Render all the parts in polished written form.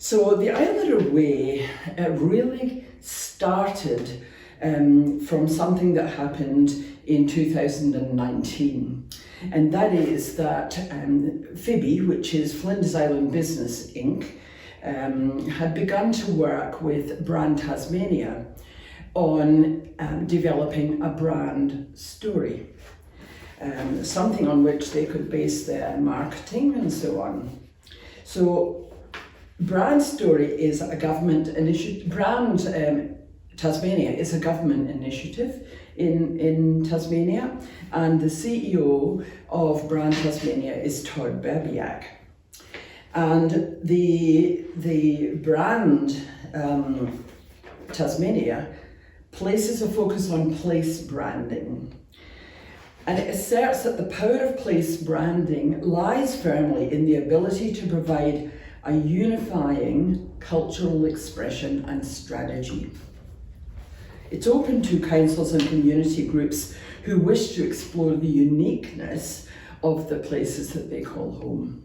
So the Islander Way really started from something that happened in 2019. And that is that FIBI, which is Flinders Island Business Inc., had begun to work with Brand Tasmania on developing a brand story, something on which they could base their marketing and so on. So Brand Story is a government initiative. Brand Tasmania is a government initiative in Tasmania, and the CEO of Brand Tasmania is Todd Berbiak. And the brand Tasmania places a focus on place branding. And it asserts that the power of place branding lies firmly in the ability to provide a unifying cultural expression and strategy. It's open to councils and community groups who wish to explore the uniqueness of the places that they call home.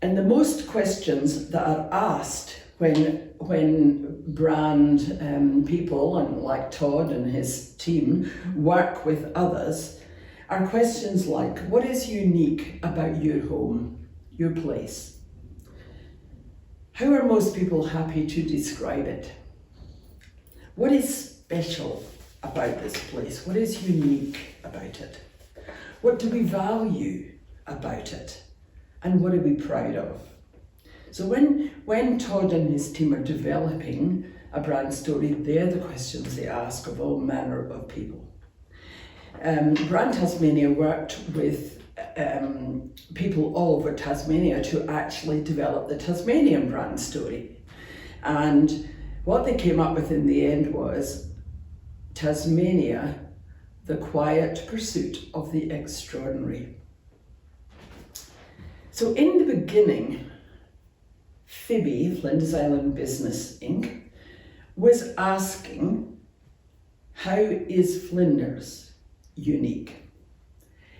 And the most questions that are asked when brand people, and like Todd and his team, work with others, are questions like, what is unique about your home, your place? How are most people happy to describe it? What is special about this place? What is unique about it? What do we value about it? And what are we proud of? So when Todd and his team are developing a brand story, they're the questions they ask of all manner of people. Brand Tasmania worked with people all over Tasmania to actually develop the Tasmanian brand story. And what they came up with in the end was Tasmania, the quiet pursuit of the extraordinary. So in the beginning, FIBI, Flinders Island Business Inc., was asking, how is Flinders unique?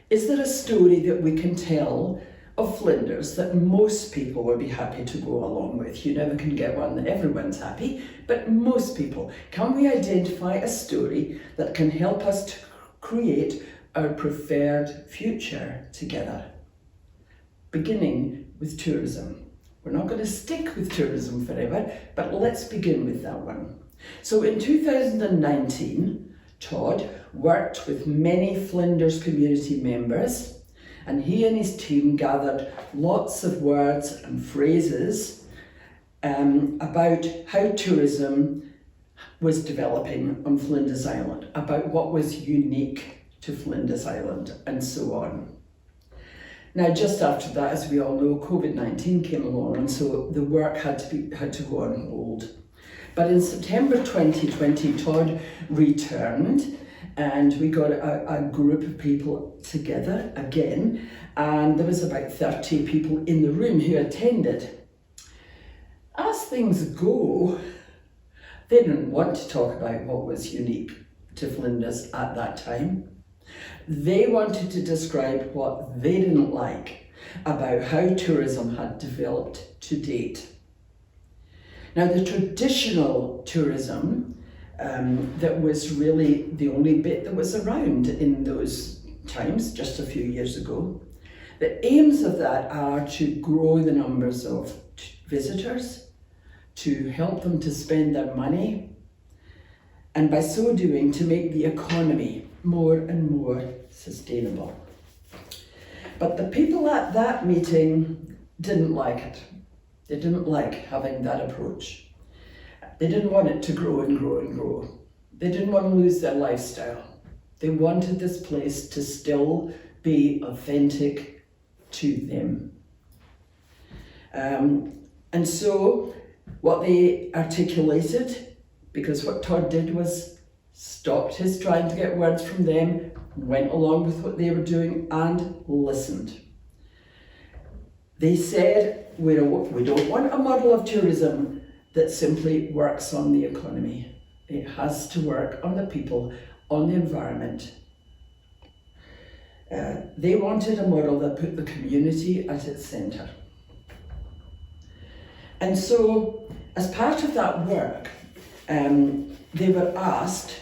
Is there a story that we can tell of Flinders that most people would be happy to go along with? You never can get one that everyone's happy, but most people. Can we identify a story that can help us to create our preferred future together? Beginning with tourism. We're not going to stick with tourism forever, but let's begin with that one. So in 2019, Todd worked with many Flinders community members, and he and his team gathered lots of words and phrases about how tourism was developing on Flinders Island, about what was unique to Flinders Island, and so on. Now, just after that, as we all know, COVID-19 came along, and so the work had to go on hold. But in September 2020, Todd returned, and we got a group of people together again, and there was about 30 people in the room who attended. As things go, they didn't want to talk about what was unique to Flinders at that time. They wanted to describe what they didn't like about how tourism had developed to date. Now, the traditional tourism that was really the only bit that was around in those times, just a few years ago, the aims of that are to grow the numbers of visitors, to help them to spend their money, and by so doing to make the economy more and more sustainable. But the people at that meeting didn't like it. They didn't like having that approach. They didn't want it to grow and grow and grow. They didn't want to lose their lifestyle. They wanted this place to still be authentic to them. And so what they articulated, because what Todd did was stopped his trying to get words from them, went along with what they were doing and listened. They said, we don't want a model of tourism that simply works on the economy. It has to work on the people, on the environment. They wanted a model that put the community at its centre. And so, as part of that work, they were asked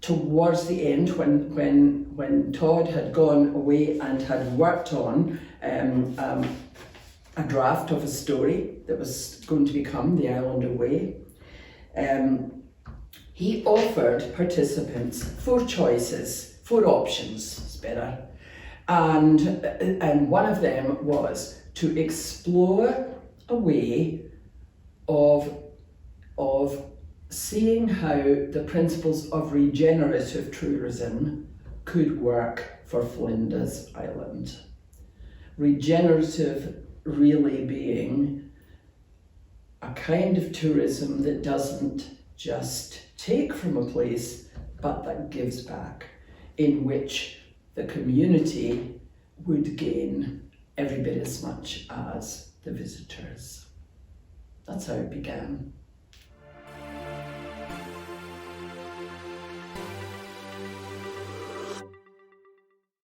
towards the end, when Todd had gone away and had worked on a draft of a story that was going to become The Island Away, he offered participants 4 choices, 4 options, it's better. And one of them was to explore a way of seeing how the principles of regenerative tourism could work for Flinders Island. Regenerative really being a kind of tourism that doesn't just take from a place, but that gives back, in which the community would gain every bit as much as the visitors. That's how it began.